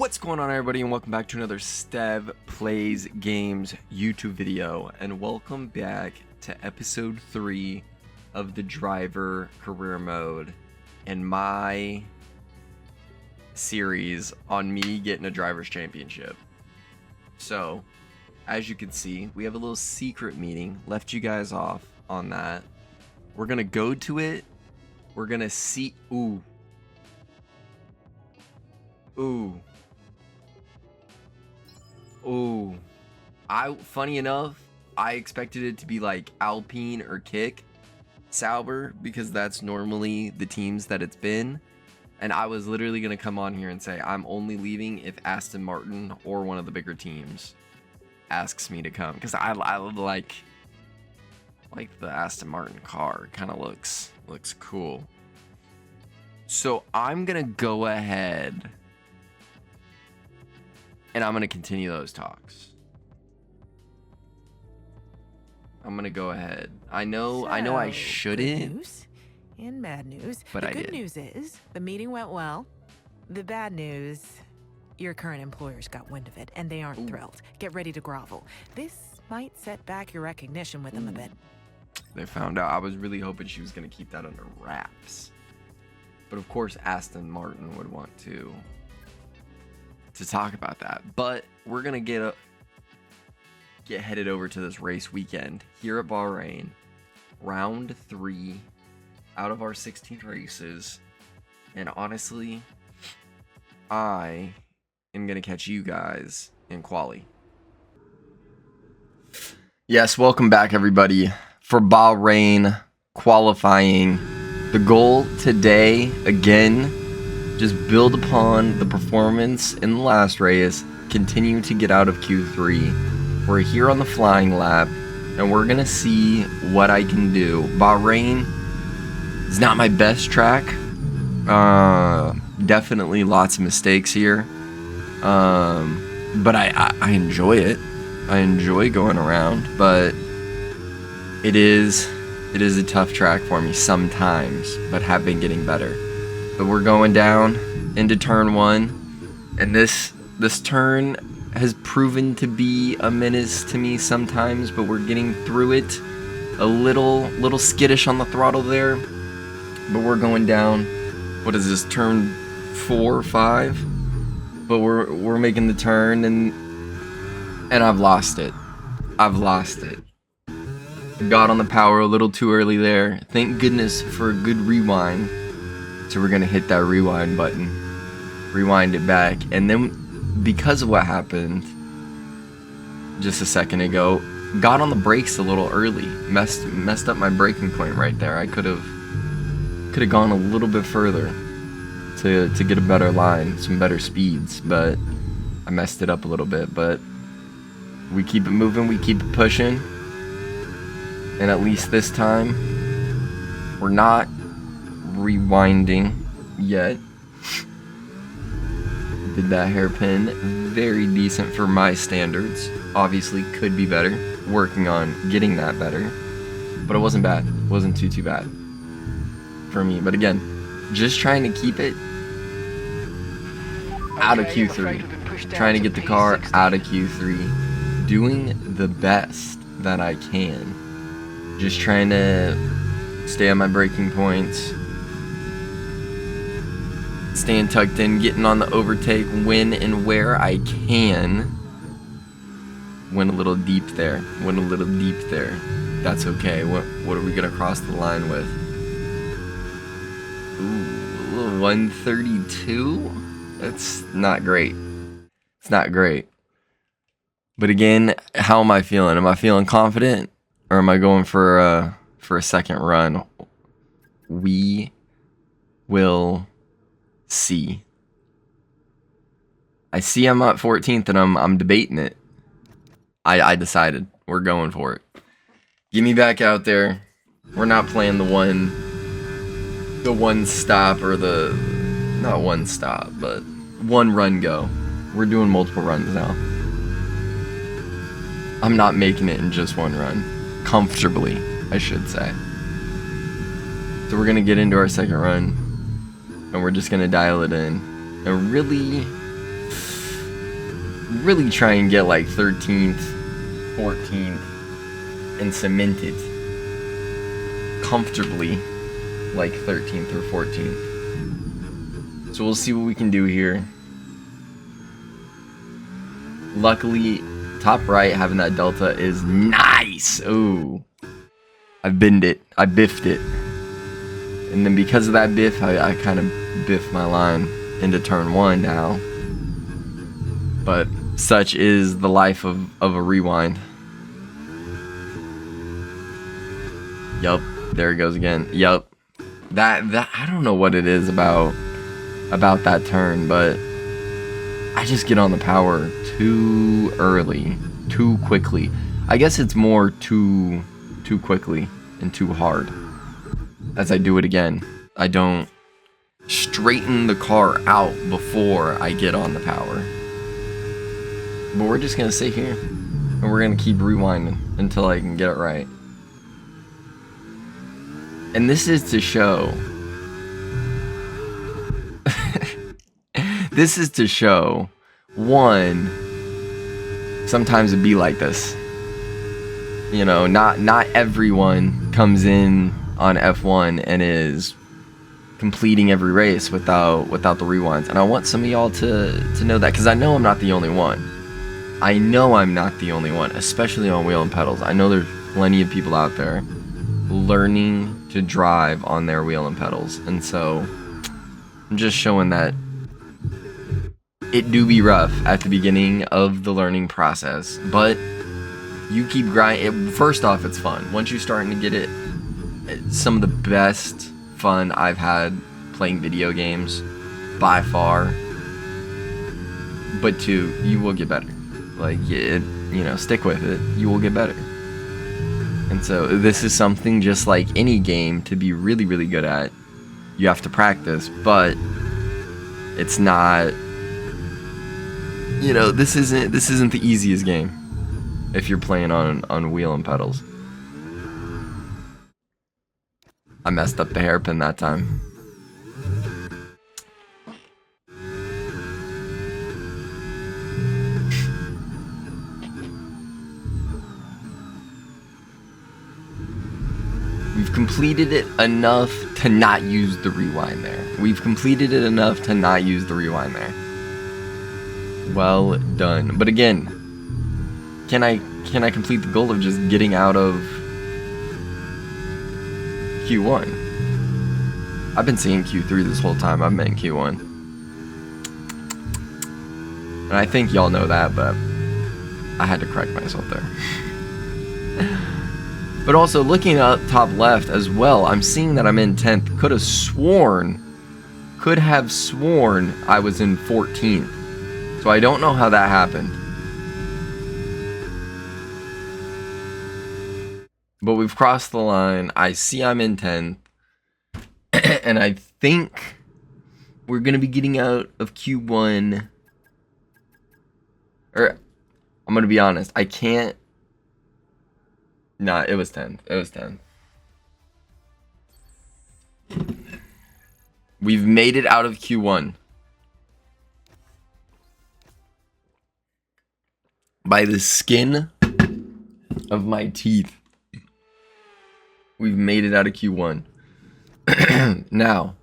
What's going on, everybody, and welcome back to another Stev Plays Games YouTube video, and welcome back to episode 3 of the driver career mode and my series on me getting a driver's championship. So, as you can see, we have a little secret meeting, left you guys off on that. We're gonna go to it, we're gonna see, ooh, funny enough, I expected it to be like Alpine or Kick Sauber because that's normally the teams that it's been. And I was literally going to come on here and say I'm only leaving if Aston Martin or one of the bigger teams asks me to come, because I like the Aston Martin car. Kind of looks cool. So I'm going to go ahead and I'm going to continue those talks. I'm going to go ahead. I know I shouldn't. Good news and bad news. But the I good did. news is the meeting went well. The bad news, your current employers got wind of it and they aren't thrilled. Get ready to grovel. This might set back your recognition with them a bit. They found out. I was really hoping she was going to keep that under wraps. But of course, Aston Martin would want to talk about that. But we're going to get headed over to this race weekend here at Bahrain. Round 3 out of our 16 races. And honestly, I am going to catch you guys in quali. Yes, welcome back, everybody, for Bahrain qualifying. The goal today, again, just build upon the performance in the last race, continue to get out of Q3. We're here on the flying lap, and we're going to see what I can do. Bahrain is not my best track. Definitely lots of mistakes here. But I enjoy it. I enjoy going around, but it is a tough track for me sometimes, but have been getting better. But we're going down into turn 1, and this turn has proven to be a menace to me sometimes, but we're getting through it. A little skittish on the throttle there, but we're going down. What is this, turn 4 or 5? But we're making the turn, and I've lost it. Got on the power a little too early there. Thank goodness for a good rewind. So we're gonna hit that rewind button, rewind it back, and then because of what happened just a second ago, got on the brakes a little early, messed up my braking point right there. I could have gone a little bit further to get a better line, some better speeds, but I messed it up a little bit. But we keep it moving, we keep it pushing, and at least this time we're not rewinding yet. Did that hairpin very decent for my standards. Obviously could be better, working on getting that better, but it wasn't bad. It wasn't too bad for me. But again, just trying to keep it out of Q3, trying to get the car out of Q3, doing the best that I can, just trying to stay on my braking points, staying tucked in, getting on the overtake when and where I can. Went a little deep there. That's okay. What are we gonna cross the line with? Ooh, a little 132? That's not great. It's not great. But again, how am I feeling? Am I feeling confident? Or am I going for a second run? We will see. I see I'm at 14th and I'm debating it. I decided we're going for it. Get me back out there. We're not playing the one stop, or not one stop, but one run go. We're doing multiple runs now. I'm not making it in just one run. Comfortably, I should say. So we're gonna get into our second run, and we're just gonna dial it in and really really try and get like 13th, 14th, and cement it comfortably like 13th or 14th. So we'll see what we can do here. Luckily, top right having that delta is nice. Ooh, I binned it. I biffed it. And then because of that biff, I kind of biffed my line into turn 1 now. But such is the life of a rewind. Yup, there it goes again. Yup. That I don't know what it is about that turn, but I just get on the power too early, too quickly. I guess it's more too quickly and too hard. As I do it again, I don't straighten the car out before I get on the power. But we're just gonna sit here and we're gonna keep rewinding until I can get it right. And this is to show this is to show, one, sometimes it'd be like this. You know, not everyone comes in on F1 and is completing every race without the rewinds. And I want some of y'all to know that, because I know I'm not the only one. I know I'm not the only one, especially on wheel and pedals. I know there's plenty of people out there learning to drive on their wheel and pedals. And so I'm just showing that it do be rough at the beginning of the learning process, but you keep grinding. First off, it's fun. Once you're starting to get it, it's some of the best fun I've had playing video games by far. But two, you will get better. Like, stick with it. You will get better. And so this is something just like any game to be really, really good at. You have to practice, but it's not. This isn't the easiest game if you're playing on wheel and pedals. I messed up the hairpin that time. We've completed it enough to not use the rewind there. We've completed it enough to not use the rewind there. Well done. But again, can I complete the goal of just getting out of Q1? I've been seeing Q3 this whole time. I've been in Q1. And I think y'all know that, but I had to correct myself there. But also, looking up top left as well, I'm seeing that I'm in 10th. Could have sworn I was in 14th. So I don't know how that happened. But we've crossed the line. I see I'm in 10th. And I think we're going to be getting out of Q1. Or, I'm going to be honest. I can't. Nah, it was 10th. It was 10th. We've made it out of Q1. By the skin of my teeth. We've made it out of Q1. Now,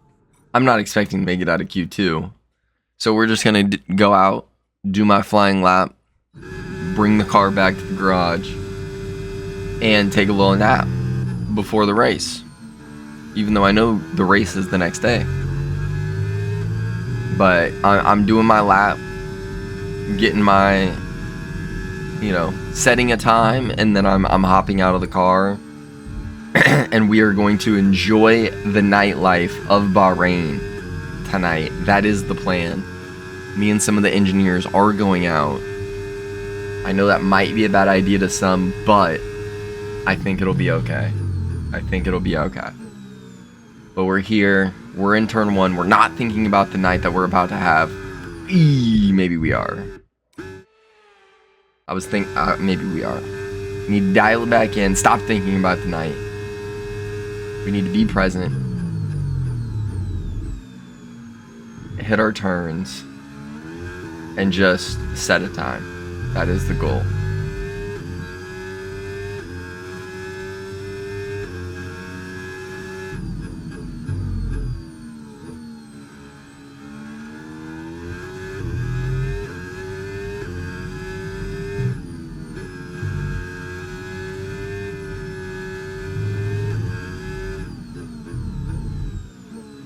I'm not expecting to make it out of Q2. So we're just going to go out, do my flying lap, bring the car back to the garage, and take a little nap before the race. Even though I know the race is the next day. But I'm doing my lap, getting my, setting a time, and then I'm hopping out of the car. And we are going to enjoy the nightlife of Bahrain tonight. That is the plan. Me and some of the engineers are going out. I know that might be a bad idea to some, but I think it'll be okay. But we're here. We're in turn 1. We're not thinking about the night that we're about to have. Maybe we are. Maybe we are. We need to dial it back in. Stop thinking about the night. We need to be present. Hit our turns. and just set a time. That is the goal.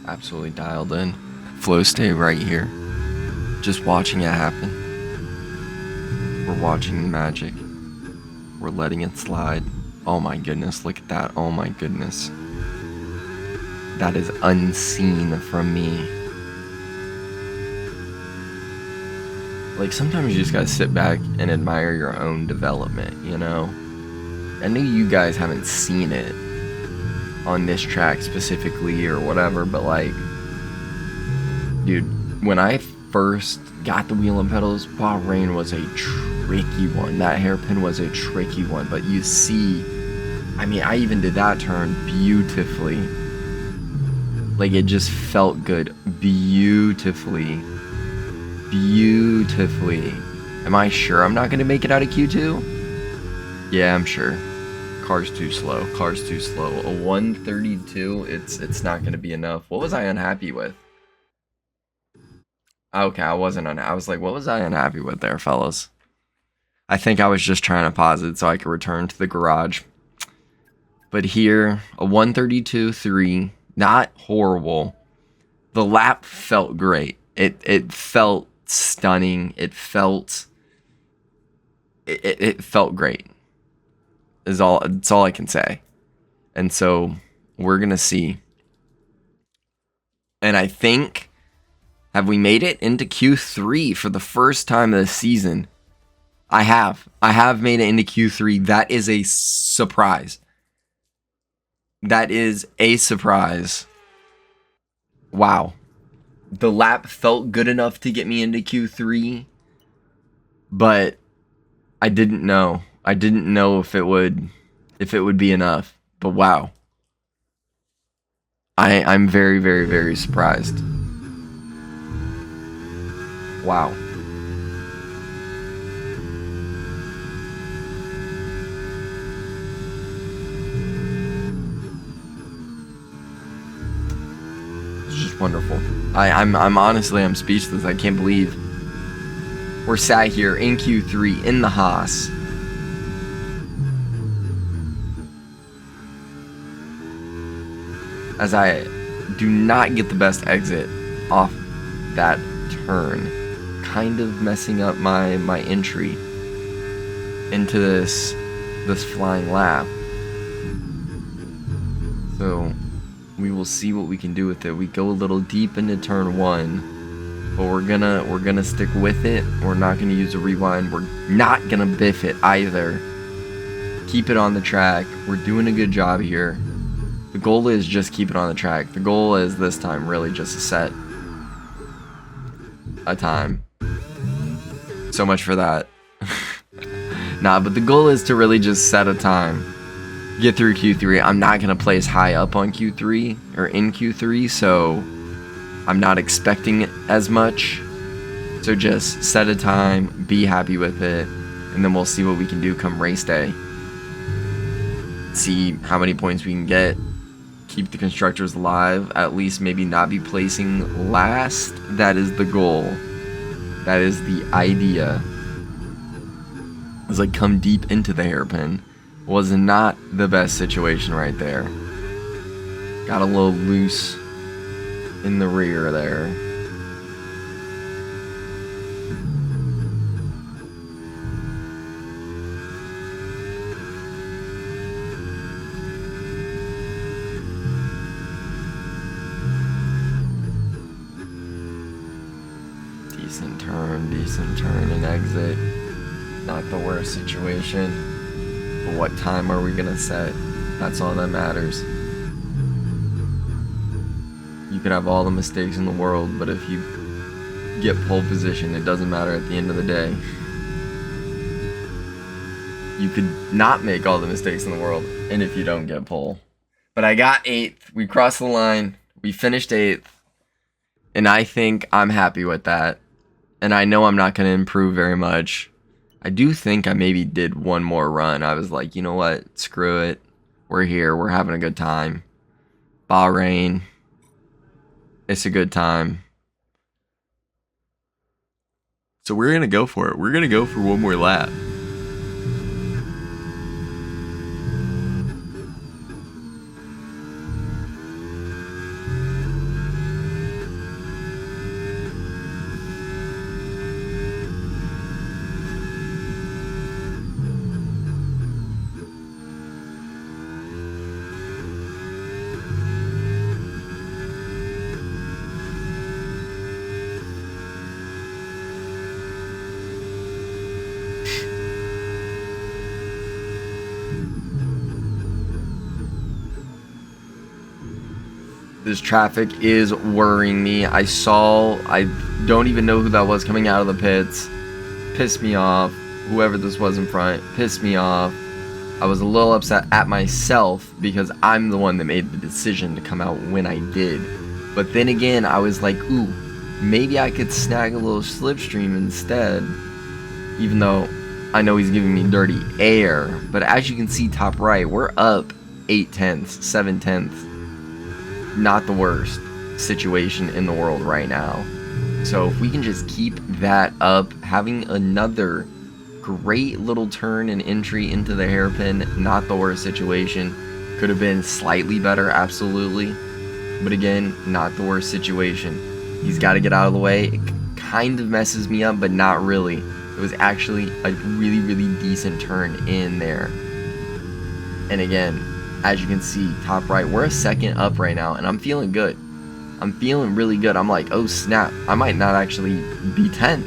Absolutely dialed in. Flow state right here. Just watching it happen. We're watching the magic. We're letting it slide. Oh my goodness, look at that. Oh my goodness. That is unseen from me. Like, sometimes you just gotta sit back and admire your own development, you know? I know you guys haven't seen it on this track specifically or whatever, but like, dude, when I first got the wheel and pedals, Bahrain was a tricky one. That hairpin was a tricky one, but you see, I mean, I even did that turn beautifully. Like, it just felt good beautifully. Am I sure I'm not gonna make it out of Q2? Yeah, I'm sure. Car's too slow. A 132, it's not gonna be enough. What was I unhappy with? Okay, I wasn't I was like, what was I unhappy with there, fellas? I think I was just trying to pause it so I could return to the garage. But here, a 132.3, not horrible. The lap felt great. It felt stunning. It felt great. It's all I can say. And so we're gonna see. And I think, have we made it into Q3 for the first time of the season? I have made it into Q3. That is a surprise. Wow. The lap felt good enough to get me into Q3, but I didn't know. I didn't know if it would be enough. But wow. I'm very, very, very surprised. Wow. It's just wonderful. I'm honestly, I'm speechless. I can't believe we're sat here in Q3 in the Haas. As I do not get the best exit off that turn, kind of messing up my entry into this flying lap. So we will see what we can do with it. We go a little deep into turn 1, but we're gonna stick with it. We're not gonna use a rewind. We're not gonna biff it either. Keep it on the track. We're doing a good job here. The goal is just keep it on the track. The goal is this time really just to set a time. So much for that. Nah, but the goal is to really just set a time. Get through Q3. I'm not going to place high up on Q3 or in Q3, so I'm not expecting as much. So just set a time, be happy with it, and then we'll see what we can do come race day. See how many points we can get. Keep the constructors alive, at least maybe not be placing last. That is the goal. That is the idea. It's like come deep into the hairpin. Was not the best situation right there. Got a little loose in the rear there. Decent turn and exit. Not the worst situation. But what time are we gonna set? That's all that matters. You can have all the mistakes in the world, but if you get pole position, it doesn't matter at the end of the day. You could not make all the mistakes in the world, and if you don't get pole. But I got 8th. We crossed the line. We finished 8th. And I think I'm happy with that. And I know I'm not going to improve very much. I do think I maybe did one more run. I was like, you know what? Screw it. We're here. We're having a good time. Bahrain. It's a good time. So we're going to go for it. We're going to go for one more lap. This traffic is worrying me. I don't even know who that was coming out of the pits. Pissed me off. Whoever this was in front pissed me off. I was a little upset at myself because I'm the one that made the decision to come out when I did. But then again, I was like, ooh, maybe I could snag a little slipstream instead. Even though I know he's giving me dirty air. But as you can see top right, we're up 8/10, 7/10. Not the worst situation in the world right now. So if we can just keep that up, having another great little turn and entry into the hairpin, not the worst situation. Could have been slightly better, absolutely. But again, not the worst situation. He's got to get out of the way. It kind of messes me up, but not really. It was actually a really, really decent turn in there. And again, as you can see, top right, we're a second up right now, and I'm feeling good. I'm feeling really good. I'm like, oh snap, I might not actually be 10.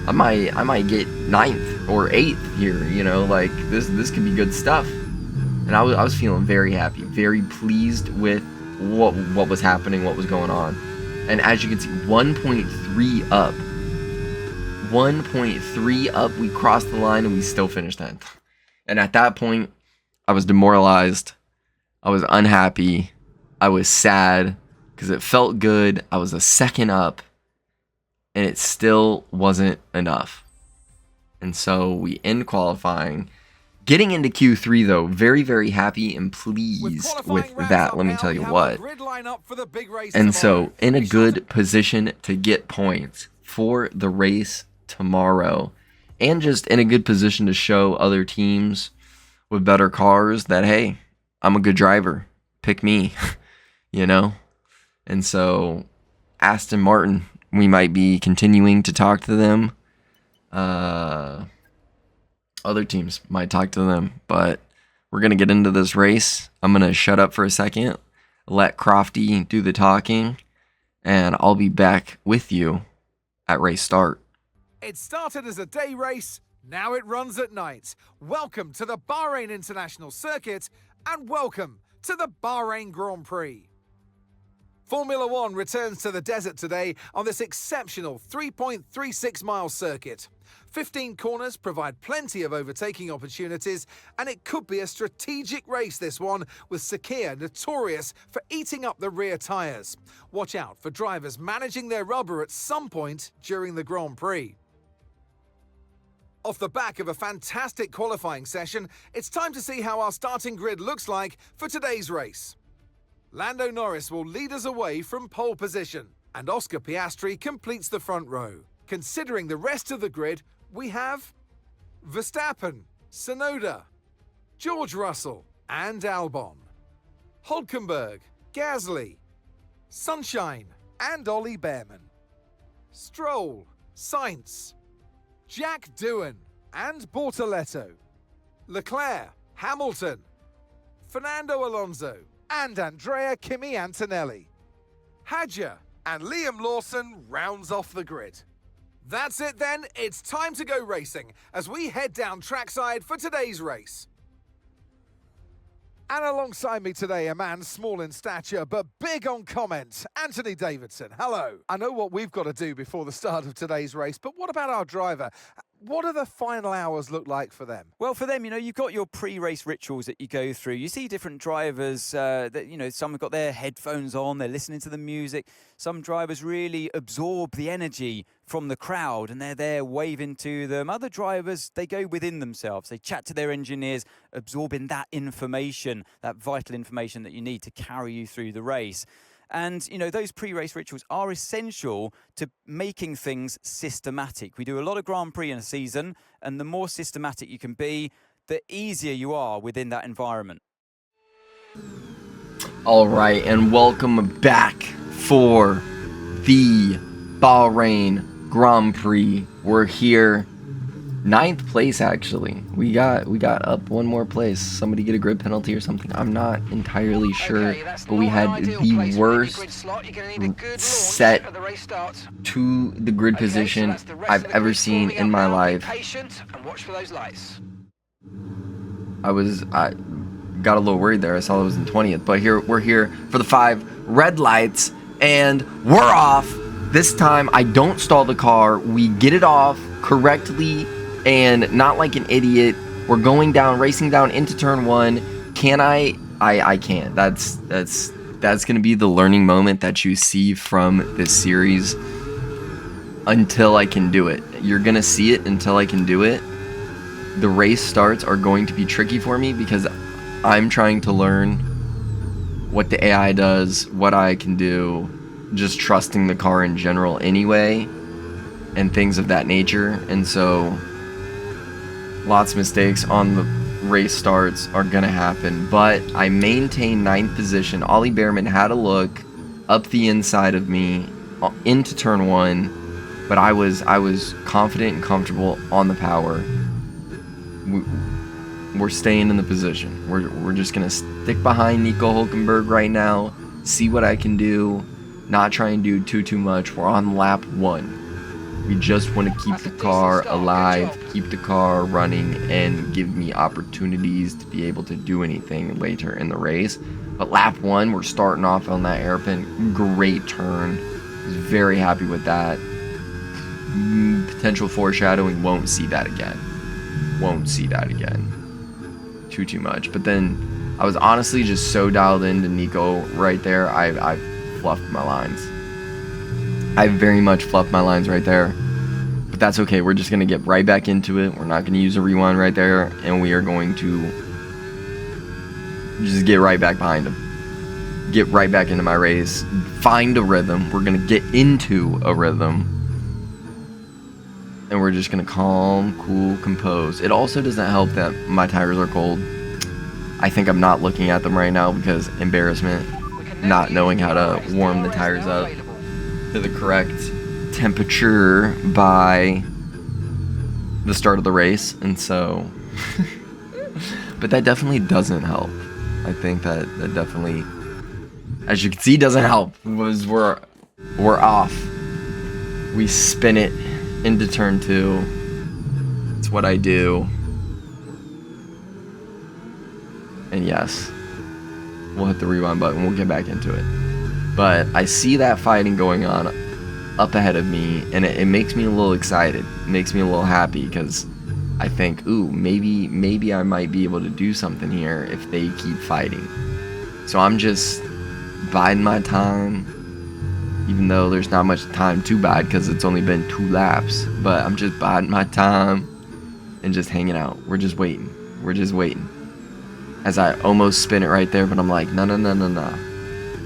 I might get 9th or 8th here, you know, like this could be good stuff. And I was feeling very happy, very pleased with what was happening, what was going on. And as you can see, 1.3 up. 1.3 up, we crossed the line and we still finished 10th. And at that point, I was demoralized. I was unhappy. I was sad because it felt good. I was a second up and it still wasn't enough. And so we end qualifying. Getting into Q3 though, very, very happy and pleased with that, let me tell you what. And so in a good position to get points for the race tomorrow, and just in a good position to show other teams with better cars that, hey, I'm a good driver, pick me, you know? And so Aston Martin, we might be continuing to talk to them. Other teams might talk to them, but we're going to get into this race. I'm going to shut up for a second, let Crofty do the talking, and I'll be back with you at race start. It started as a day race, now it runs at night. Welcome to the Bahrain International Circuit, and welcome to the Bahrain Grand Prix. Formula One returns to the desert today on this exceptional 3.36 mile circuit. 15 corners provide plenty of overtaking opportunities, and it could be a strategic race, this one, with Sakhir notorious for eating up the rear tyres. Watch out for drivers managing their rubber at some point during the Grand Prix. Off the back of a fantastic qualifying session, it's time to see how our starting grid looks like for today's race. Lando Norris will lead us away from pole position, and Oscar Piastri completes the front row. Considering the rest of the grid, we have Verstappen, Tsunoda, George Russell and Albon, Hülkenberg, Gasly, Sunshine and Ollie Behrman, Stroll, Sainz, Jack Doohan and Bortoletto, Leclerc, Hamilton, Fernando Alonso and Andrea Kimi Antonelli. Hadjar and Liam Lawson rounds off the grid. That's it then, it's time to go racing as we head down trackside for today's race. And alongside me today, a man small in stature but big on comment, Anthony Davidson. Hello. I know what we've got to do before the start of today's race, but what about our driver? what do the final hours look like for them? Well, for them, you've got your pre-race rituals that you go through. You see different drivers that, some have got their headphones on, they're listening to the music. Some drivers really absorb the energy from the crowd and they're there waving to them. Other drivers, they go within themselves. They chat to their engineers, absorbing that information, that vital information that you need to carry you through the race. And, those pre-race rituals are essential to making things systematic. We do a lot of Grand Prix in a season, and the more systematic you can be, the easier you are within that environment. All right, and welcome back for the Bahrain Grand Prix. We're here, 9th place actually. We got up one more place. Somebody get a grid penalty or something. I'm not entirely sure, but we had the worst set to the grid position I've ever seen in my life. I got a little worried there. I saw it was in 20th, but we're here for the 5 red lights, and we're off. This time I don't stall the car. We get it off correctly and not like an idiot. We're going down, racing down into turn 1. Can I can't. That's gonna be the learning moment that you see from this series until I can do it. You're gonna see it until I can do it. The race starts are going to be tricky for me because I'm trying to learn what the AI does, what I can do, just trusting the car in general anyway, and things of that nature. And so lots of mistakes on the race starts are gonna happen, but I maintain 9th position. Ollie Behrman had a look up the inside of me into turn 1, but I was confident and comfortable on the power. We're staying in the position. We're just gonna stick behind Nico Hulkenberg right now, see what I can do, not try and do too much. We're on lap 1. We just want to keep the car alive, keep the car running, and give me opportunities to be able to do anything later in the race. But lap 1, we're starting off on that hairpin. Great turn. Was very happy with that. Potential foreshadowing, won't see that again. Won't see that again. Too much. But then I was honestly just so dialed into Nico right there. I fluffed my lines. I very much fluffed my lines right there. But that's okay. We're just going to get right back into it. We're not going to use a rewind right there. And we are going to just get right back behind him. Get right back into my race. Find a rhythm. We're going to get into a rhythm. And we're just going to calm, cool, compose. It also doesn't help that my tires are cold. I think I'm not looking at them right now because embarrassment. Not knowing how to warm the tires up to the correct temperature by the start of the race. And so, but that definitely doesn't help. I think that definitely, as you can see, doesn't help. We're off. We spin it into turn 2. It's what I do. And yes, we'll hit the rewind button. We'll get back into it. But I see that fighting going on up ahead of me, and it makes me a little excited. It makes me a little happy because I think, ooh, maybe I might be able to do something here if they keep fighting. So I'm just biding my time. Even though there's not much time to bide because it's only been 2 laps. But I'm just biding my time and just hanging out. We're just waiting. We're just waiting. As I almost spin it right there, but I'm like, no.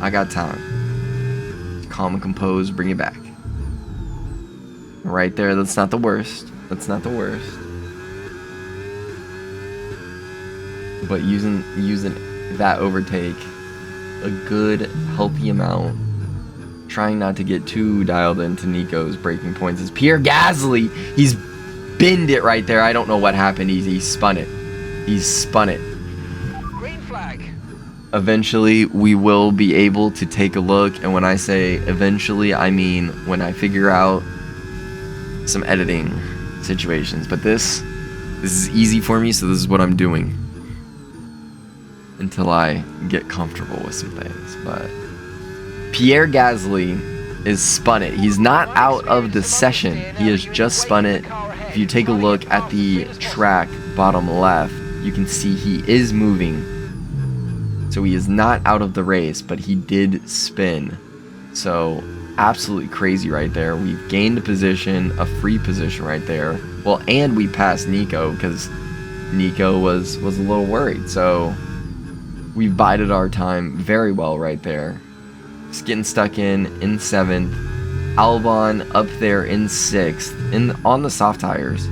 I got time. Calm and compose, bring it back. Right there, that's not the worst. That's not the worst. But using that overtake a good, healthy amount. Trying not to get too dialed into Nico's braking points is Pierre Gasly. He's binned it right there. I don't know what happened. He spun it. He's spun it. Green flag. Eventually, we will be able to take a look. And when I say eventually, I mean when I figure out some editing situations. But this is easy for me, so this is what I'm doing until I get comfortable with some things. But Pierre Gasly is spun it. He's not out of the session. He has just spun it. If if you take a look at the track bottom left, you can see he is moving. So he is not out of the race, but he did spin. So absolutely crazy right there. We've gained a position, a free position right there. Well, and we passed Nico because Nico was a little worried. So we've bided our time very well right there. Just getting stuck in 7th. Albon up there in 6th on the soft tires.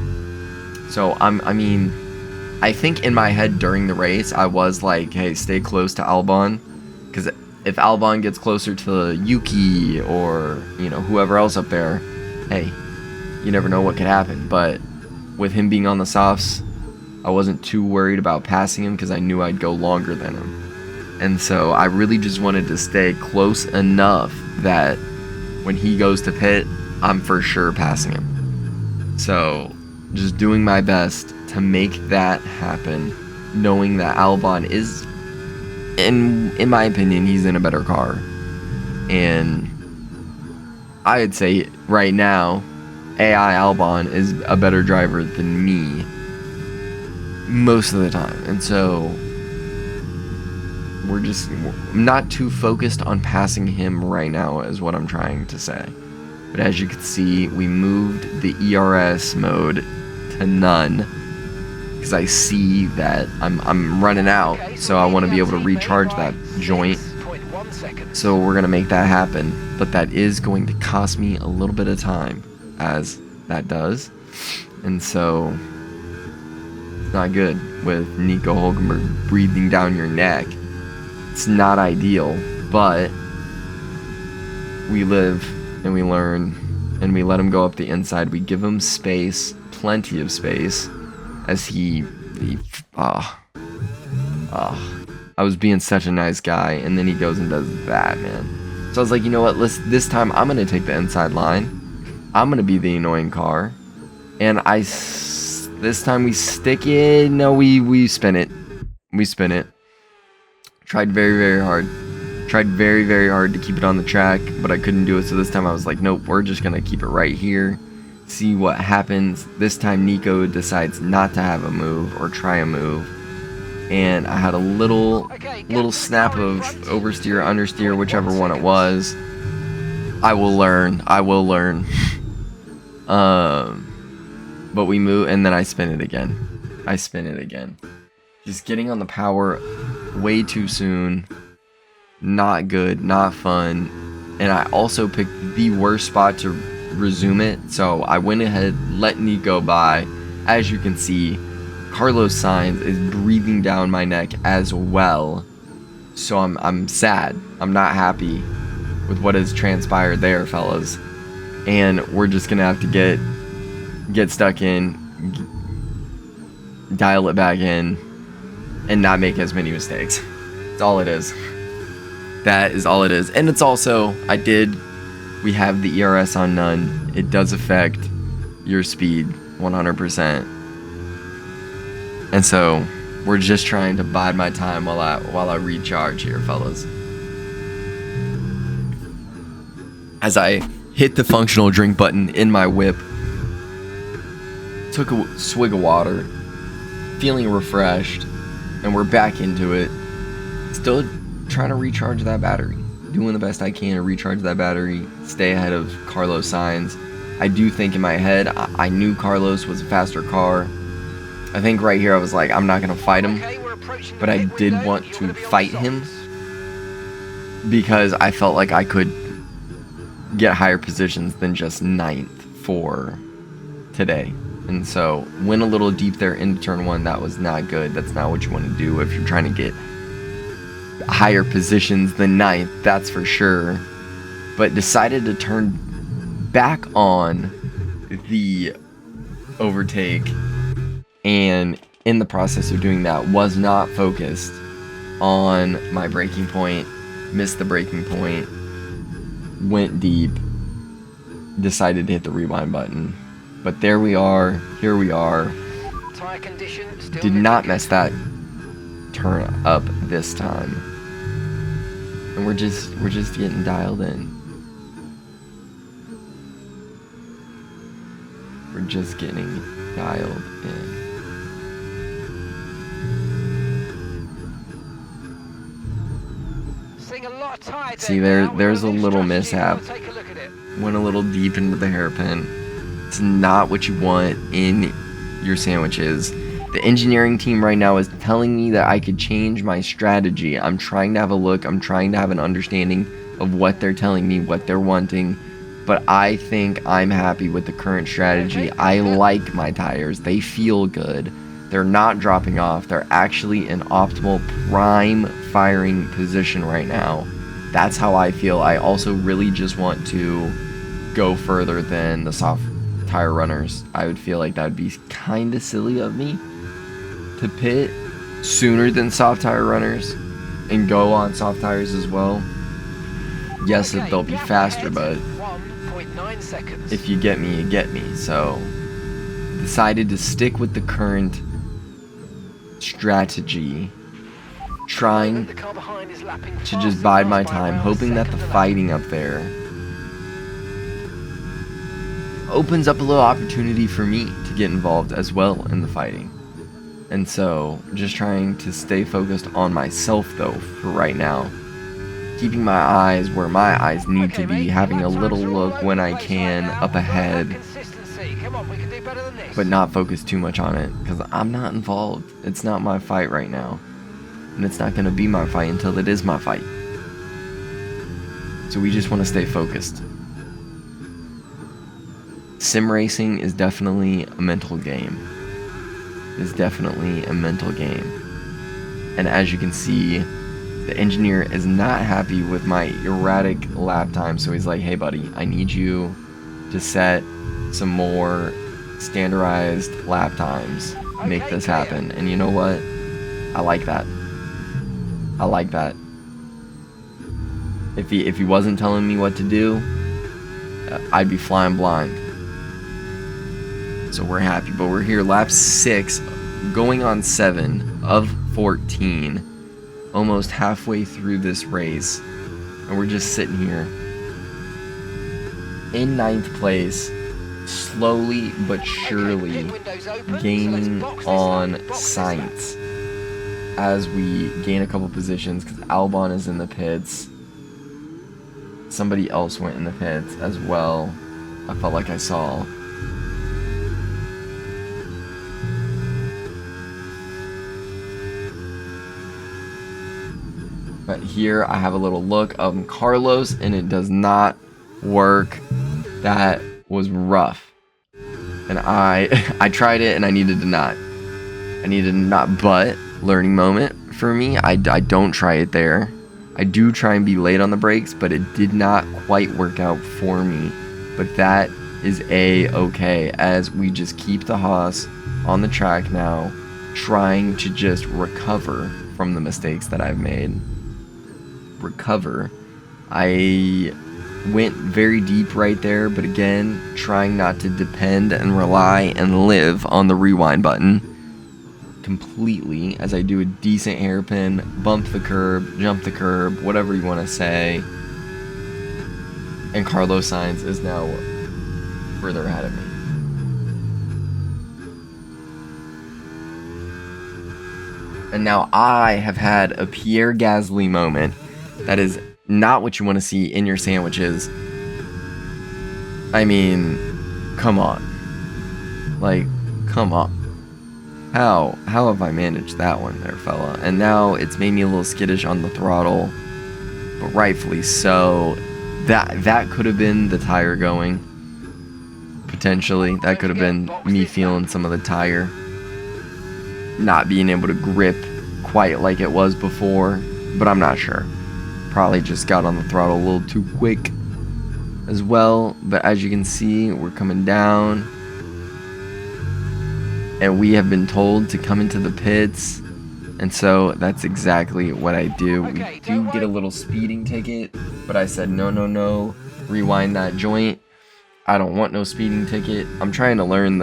So I think in my head during the race I was like, hey, stay close to Albon, because if Albon gets closer to Yuki or whoever else up there, hey, you never know what could happen. But with him being on the softs, I wasn't too worried about passing him because I knew I'd go longer than him. And so I really just wanted to stay close enough that when he goes to pit, I'm for sure passing him. So just doing my best to make that happen, knowing that Albon is, in my opinion, he's in a better car. And I'd say right now, AI Albon is a better driver than me most of the time. And so we're just not too focused on passing him right now is what I'm trying to say. But as you can see, we moved the ERS mode to none because I see that I'm running out, so I want to be able to recharge that joint. So we're going to make that happen, but that is going to cost me a little bit of time, as that does. And so it's not good with Nico Hulkenberg breathing down your neck. It's not ideal, but we live and we learn, and we let him go up the inside. We give him space, plenty of space, as I was being such a nice guy, and then he goes and does that, man. So I was like, you know what, this time I'm going to take the inside line. I'm going to be the annoying car. And this time we stick it. No, we spin it. We spin it. Tried very, very hard. Tried very, very hard to keep it on the track, but I couldn't do it. So this time I was like, nope, we're just going to keep it right here. See what happens. This time Nico decides not to have a move or try a move. And I had a little snap of oversteer, understeer, whichever one it was. I will learn. But we move, and then I spin it again. Just getting on the power way too soon. Not good, not fun. And I also picked the worst spot to resume it. So I went ahead, let Nico by. As you can see, Carlos Sainz is breathing down my neck as well. So I'm sad. I'm not happy with what has transpired there, fellas. And we're just gonna have to get stuck in, dial it back in, and not make as many mistakes. That's all it is. That is all it is. And it's also, we have the ERS on none. It does affect your speed 100%. And so we're just trying to bide my time while I recharge here, fellas. As I hit the functional drink button in my whip, took a swig of water, feeling refreshed, and we're back into it. Still trying to recharge that battery. Doing the best I can to recharge that battery, stay ahead of Carlos Sainz. I do think in my head, I knew Carlos was a faster car. I think right here I was like, I'm not going to fight him. But I did want to fight him because I felt like I could get higher positions than just 9th for today. And so went a little deep there into turn 1. That was not good. That's not what you want to do if you're trying to get higher positions than 9th, that's for sure. But decided to turn back on the overtake, and in the process of doing that was not focused on my braking point, missed the braking point, went deep, decided to hit the rewind button. But there we are, here we are. Tire condition still Did not mess that turn up this time. And we're just getting dialed in. We're just getting dialed in. Seeing a lot of tide See, there. there's a little mishap. Take a look at it. Went a little deep into the hairpin. It's not what you want in your sandwiches. The engineering team right now is telling me that I could change my strategy. I'm trying to have a look. I'm trying to have an understanding of what they're telling me, what they're wanting. But I think I'm happy with the current strategy. I like my tires. They feel good. They're not dropping off. They're actually in optimal prime firing position right now. That's how I feel. I also really just want to go further than the soft tire runners. I would feel like that would be kind of silly of me to pit sooner than soft tire runners and go on soft tires as well. Yes, Okay, they'll be gap faster, ahead, but 1.9 seconds. if you get me, you get me. So decided to stick with the current strategy, trying The car behind is lapping to faster just bide than my us by time, around a hoping that the second a lap. fighting up there opens up a little opportunity for me to get involved as well in the fighting. And so, just trying to stay focused on myself though for right now. Keeping my eyes where my eyes need to be, having a little look when I can up ahead, Come on, we can do better than this. but not focus too much on it because I'm not involved. It's not my fight right now. And it's not going to be my fight until it is my fight. So we just want to stay focused. Sim racing is definitely a mental game. It's definitely a mental game. And as you can see, the engineer is not happy with my erratic lap time. So he's like, hey buddy, I need you to set some more standardized lap times. Make Okay, this clear. happen. And you know what? I like that. I like that. If he wasn't telling me what to do, I'd be flying blind. So we're happy, but we're here lap 6, going on 7 of 14, almost halfway through this race, and we're just sitting here in 9th place, slowly but surely Pit windows open, so let's gaining box this on lap, box this lap. Sainz as we gain a couple positions because Albon is in the pits. Somebody else went in the pits as well. I felt like I saw. But here I have a little look of Carlos and it does not work. That was rough. And I tried it and I needed to not. I needed to not, but learning moment for me. I don't try it there. I do try and be late on the brakes, but it did not quite work out for me. But that is a-okay as we just keep the Haas on the track now, trying to just recover from the mistakes that I've made. Recover. I went very deep right there, but again, trying not to depend and rely and live on the rewind button completely as I do a decent hairpin, bump the curb, jump the curb, whatever you want to say. And Carlos Sainz is now further ahead of me. And now I have had a Pierre Gasly moment. That is not what you want to see in your sandwiches. I mean, come on. Like, come on. How have I managed that one there, fella? And now it's made me a little skittish on the throttle, but rightfully so. That could have been the tire going. Potentially, that could have been me feeling some of the tire. Not being able to grip quite like it was before, but I'm not sure. Probably just got on the throttle a little too quick as well. But as you can see, we're coming down. And we have been told to come into the pits. And so that's exactly what I do. We do get a little speeding ticket, but I said no, rewind that joint. I don't want no speeding ticket. I'm trying to learn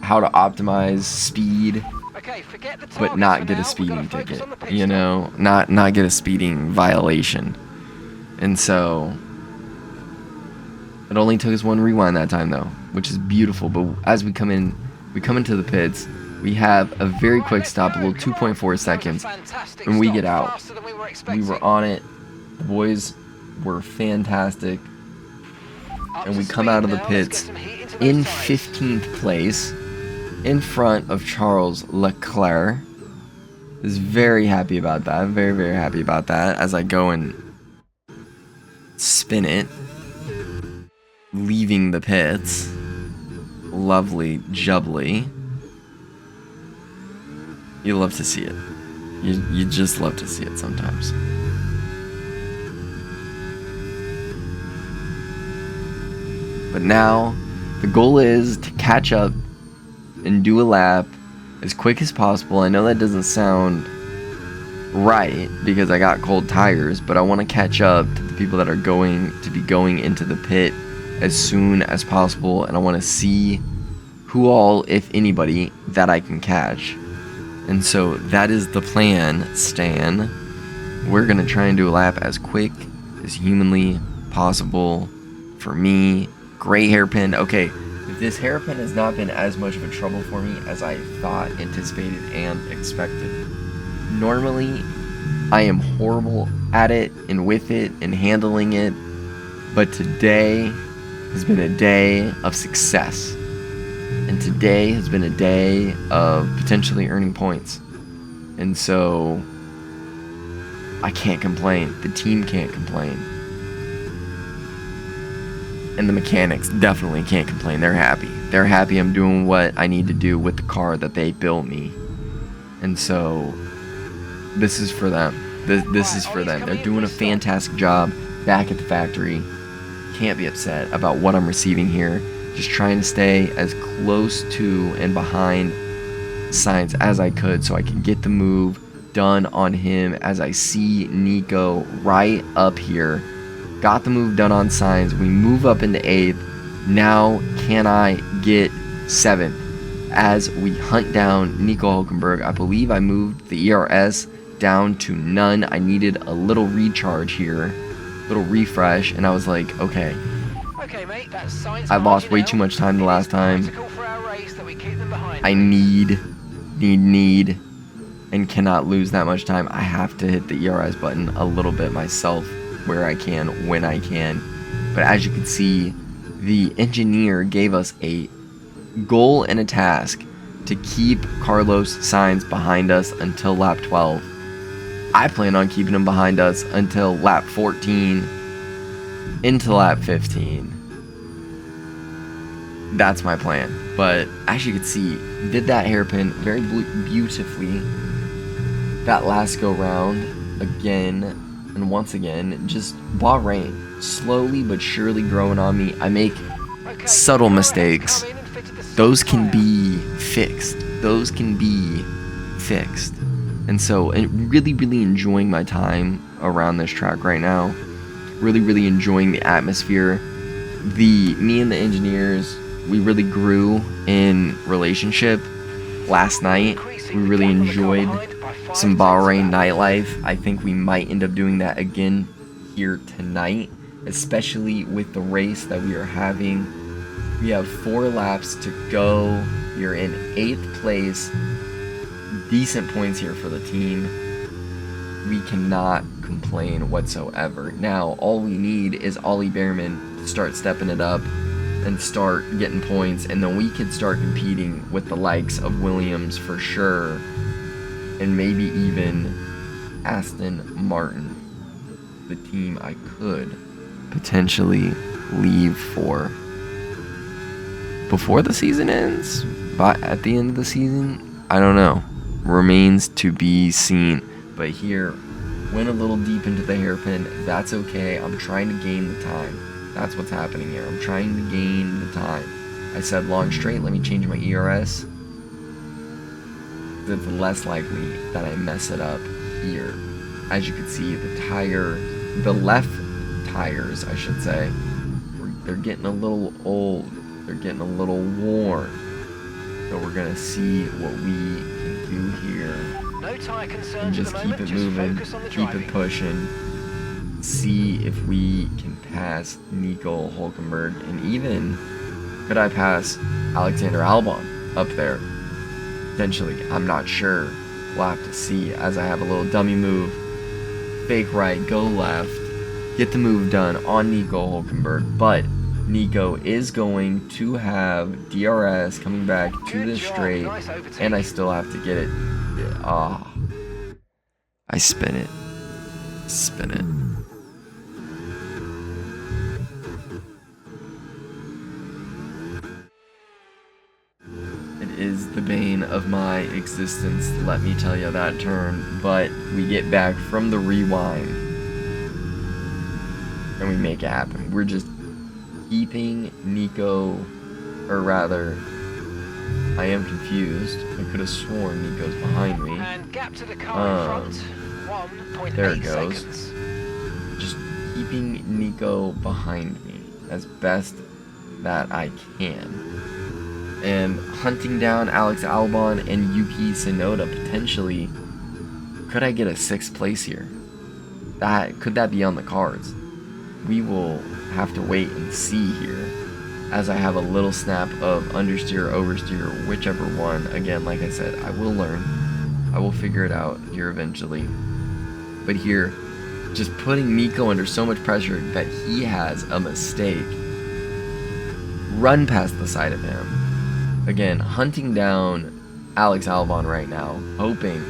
how to optimize speed, Okay, forget the but targets not for get now. a We've speeding gotta focus ticket. on the pit You stop. know, not get a speeding violation. And so It only took us one rewind that time though, which is beautiful. But as we come into the pits. We have a very quick stop, a little 2.4 seconds, and we get out. We were on it. The boys were fantastic. And we come out of the pits in 15th place in front of Charles Leclerc. Is very happy about that. Very, very happy about that as I go and spin it, leaving the pits. Lovely jubbly. You love to see it. You just love to see it sometimes. But now, the goal is to catch up and do a lap as quick as possible. I know that doesn't sound right because I got cold tires, but I want to catch up to the people that are going to be going into the pit as soon as possible, and I want to see who all, if anybody, that I can catch. And so that is the plan, Stan. We're going to try and do a lap as quick as humanly possible for me. Great hairpin. Okay, this hairpin has not been as much of a trouble for me as I thought, anticipated, and expected. Normally, I am horrible at it and with it and handling it, but today has been a day of success. And today has been a day of potentially earning points. And so I can't complain. The team can't complain. And the mechanics definitely can't complain. They're happy. They're happy I'm doing what I need to do with the car that they built me. And so this is for them. This is for them. They're doing a fantastic job back at the factory. Can't be upset about what I'm receiving here. Just trying to stay as close to and behind Sainz as I could so I can get the move done on him as I see Nico right up here. Got the move done on Sainz. We move up into 8th. Now can I get 7th as we hunt down Nico Hulkenberg. I believe I moved the ERS down to none. I needed a little recharge here, little refresh, and I was like, okay. Mate, I lost way too much time the last time. I need, and cannot lose that much time. I have to hit the ERS button a little bit myself where I can, when I can. But as you can see, the engineer gave us a goal and a task to keep Carlos Sainz behind us until lap 12. I plan on keeping him behind us until lap 14 into lap 15. That's my plan. But as you can see, did that hairpin very beautifully. That last go round again and once again, just Bahrain slowly but surely growing on me. I make subtle mistakes. Those can be fixed. Those can be fixed. And so, really enjoying my time around this track right now. Really enjoying the atmosphere. Me and the engineers, we really grew in relationship last night. We really enjoyed some Bahrain nightlife. I think we might end up doing that again here tonight, especially with the race that we are having. We have 4 laps to go. We are in 8th place. Decent points here for the team. We cannot complain whatsoever. Now, all we need is Ollie Behrman to start stepping it up and start getting points, and then we can start competing with the likes of Williams for sure, and maybe even Aston Martin, the team I could potentially leave for before the season ends, but at the end of the season, I don't know. Remains to be seen. But here, went a little deep into the hairpin. That's okay. I'm trying to gain the time. That's what's happening here. I'm trying to gain the time. I said long straight. Let me change my ERS. It's less likely that I mess it up here. As you can see, the left tires, I should say, they're getting a little old. They're getting a little worn. So we're going to see what we can do here. No tire concerns And just at the keep moment, it just moving, focus on the keep driving. it pushing. see if we can pass Nico Hulkenberg, and even could I pass Alexander Albon up there? Potentially, I'm not sure. We'll have to see, as I have a little dummy move. Fake right, go left. Get the move done on Nico Hulkenberg, but Nico is going to have DRS coming back to Good the job. straight, Nice overtake. and I still have to get it. Ah, I spin it. Spin it. It is the bane of my existence, let me tell you that turn, but we get back from the rewind and we make it happen. We're just keeping Nico, or rather, I am confused. I could have sworn Nico's behind me. And gap to the car in front. 1.8 there it goes. seconds. Just keeping Nico behind me as best that I can. And hunting down Alex Albon and Yuki Tsunoda potentially. Could I get a 6th place here? Could that be on the cards? We will have to wait and see here, as I have a little snap of understeer, oversteer, whichever one. Again, like I said, I will learn. I will figure it out here eventually. But here, just putting Nico under so much pressure that he has a mistake. Run past the side of him. Again, hunting down Alex Albon right now, hoping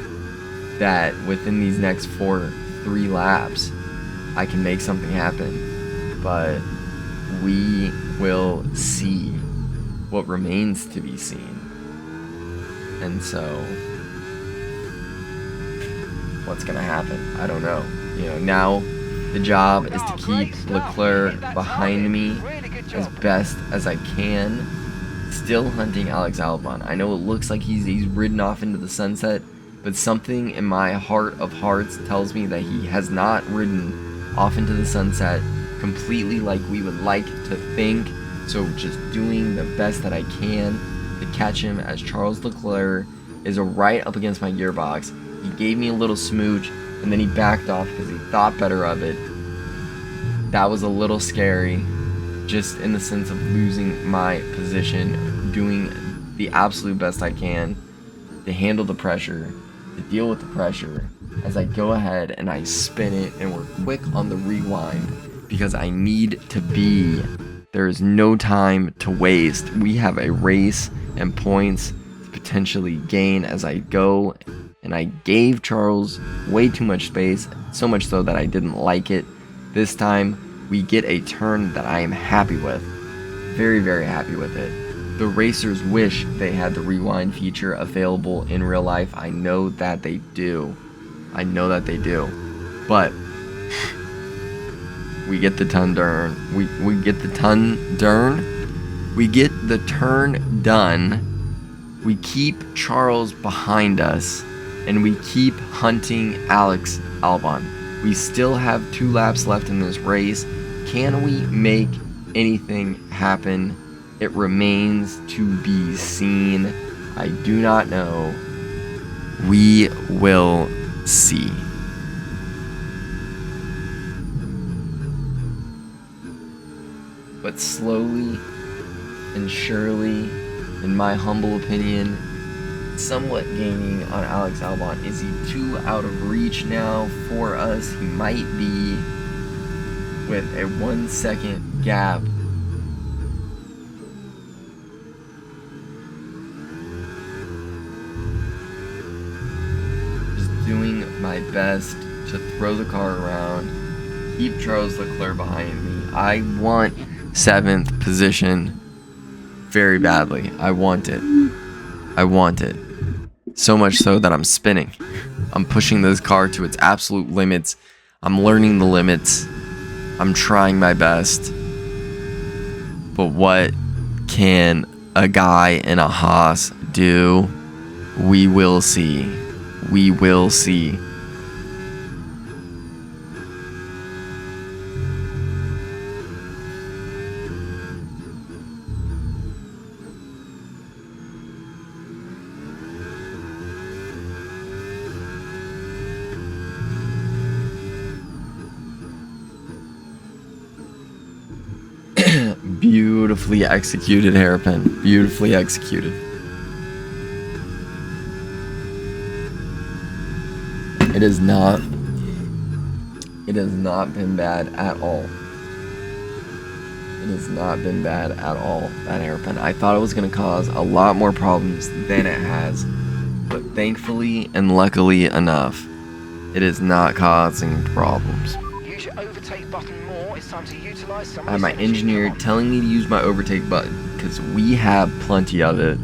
that within these next 3 laps, I can make something happen. But we will see what remains to be seen. And so, what's gonna happen? I don't know. Now the job is to keep Leclerc behind me as best as I can. Still hunting Alex Albon. I know it looks like he's ridden off into the sunset, but something in my heart of hearts tells me that he has not ridden off into the sunset completely like we would like to think. So just doing the best that I can to catch him, as Charles Leclerc is right up against my gearbox. He gave me a little smooch and then he backed off because he thought better of it. That was a little scary, just in the sense of losing my position, doing the absolute best I can to handle the pressure, to deal with the pressure as I go ahead and I spin it, and we're quick on the rewind because I need to be. There is no time to waste. We have a race and points to potentially gain as I go, and I gave Charles way too much space, so much so that I didn't like it. This time, we get a turn that I am happy with. Very, very happy with it. The racers wish they had the rewind feature available in real life. I know that they do. I know that they do. But we get the turn done. We get the turn done. We get the turn done. We keep Charles behind us, and we keep hunting Alex Albon. We still have 2 laps left in this race. Can we make anything happen? It remains to be seen. I do not know. We will see. But slowly and surely, in my humble opinion, somewhat gaining on Alex Albon. Is he too out of reach now for us? He might be, with a 1 second gap. Just doing my best to throw the car around, keep Charles Leclerc behind me. I want 7th position very badly. I want it. I want it. So much so that I'm spinning. I'm pushing this car to its absolute limits. I'm learning the limits. I'm trying my best. But what can a guy in a Haas do? We will see. We will see. Beautifully executed hairpin. Beautifully executed. It has not been bad at all. It has not been bad at all, that hairpin. I thought it was going to cause a lot more problems than it has. But thankfully and luckily enough, it is not causing problems. Use your overtake button more. It's time to utilize some of I have this my energy engineer you've got. telling me to use my overtake button because we have plenty of it.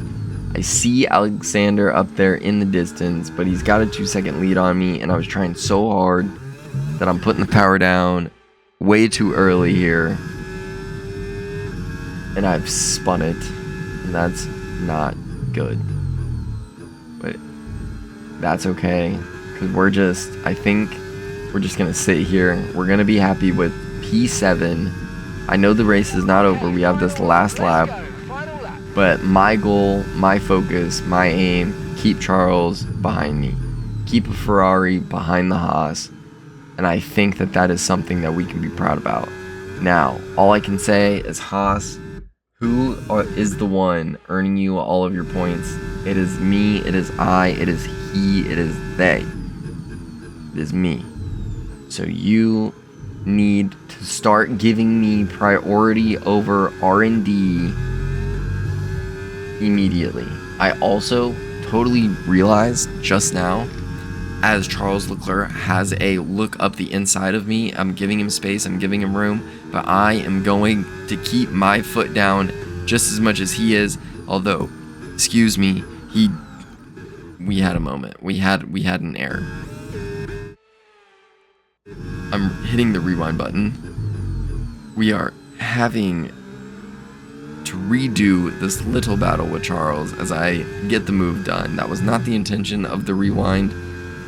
I see Alexander up there in the distance, but he's got a 2-second lead on me, and I was trying so hard that I'm putting the power down way too early here. And I've spun it, and that's not good. But that's okay, because I think we're just going to sit here. We're going to be happy with P7. I know the race is not over. We have this last lap. Final lap. But my goal, my focus, my aim, keep Charles behind me. Keep a Ferrari behind the Haas. And I think that that is something that we can be proud about. Now, all I can say is Haas, is the one earning you all of your points? It is me, it is I, it is he, it is they. It is me. So you need to start giving me priority over R&D immediately. I also totally realized just now, as Charles Leclerc has a look up the inside of me, I'm giving him space, I'm giving him room, but I am going to keep my foot down just as much as he is. Although, excuse me, we had a moment. We had an error. I'm hitting the rewind button. We are having to redo this little battle with Charles as I get the move done. That was not the intention of the rewind,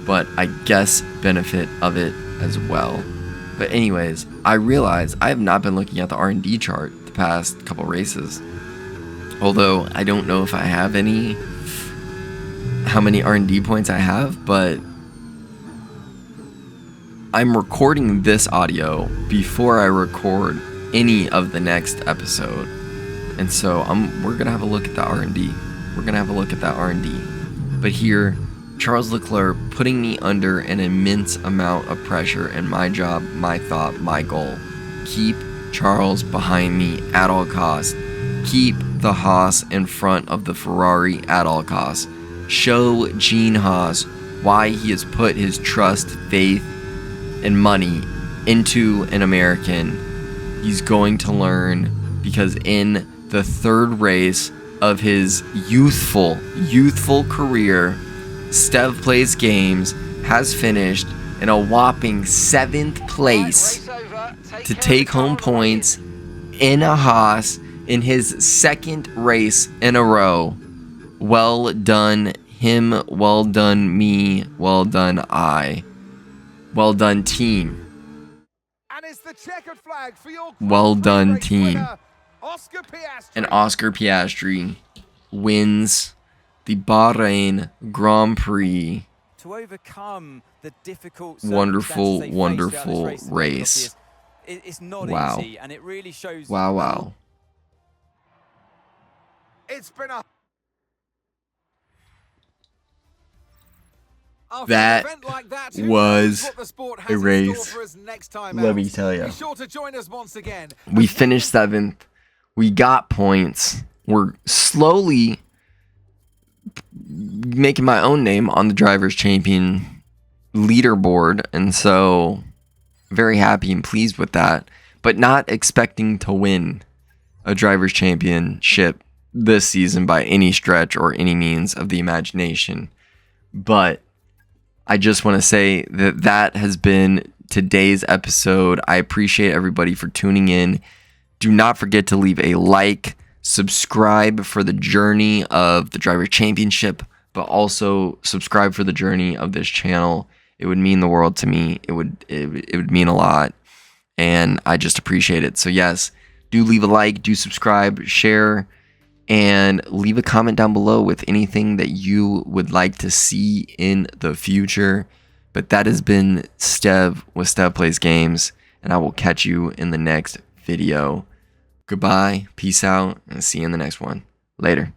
but I guess benefit of it as well. But anyways, I realize I have not been looking at the R&D chart the past couple races. Although I don't know if I have how many R&D points I have, but I'm recording this audio before I record any of the next episode. And so we're going to have a look at the R&D. We're going to have a look at that R&D. But here, Charles Leclerc putting me under an immense amount of pressure, and my job, my thought, my goal. Keep Charles behind me at all costs. Keep the Haas in front of the Ferrari at all costs. Show Gene Haas why he has put his trust, faith, and money into an American. He's going to learn, because in the third race of his youthful career, Stev Plays Games has finished in a whopping 7th place to take home points in a Haas in his second race in a row. Well done him, well done me, well done I. Well done team. And it's the checkered flag for your Well Grand done, Prix race team. winner, Oscar Piastri. And Oscar Piastri wins the Bahrain Grand Prix. To overcome the difficult Wonderful, circumstances they faced wonderful throughout this race. It's not Wow. easy, and it really shows. Wow. It's been a After That an event like that, who was knows what the sport has a in store race. for us next time Let out. me tell ya. Be sure to join us once again. We finished 7th. We got points. We're slowly making my own name on the Drivers' Champion leaderboard, and so very happy and pleased with that, but not expecting to win a Drivers' Championship this season by any stretch or any means of the imagination. But I just want to say that has been today's episode. I appreciate everybody for tuning in. Do not forget to leave a like, subscribe for the journey of the Driver Championship, but also subscribe for the journey of this channel. It would mean the world to me. It would mean a lot, and I just appreciate it. So yes, do leave a like, do subscribe, share, and leave a comment down below with anything that you would like to see in the future. But that has been Stev with Stev Plays Games, and I will catch you in the next video. Goodbye, peace out, and see you in the next one. Later.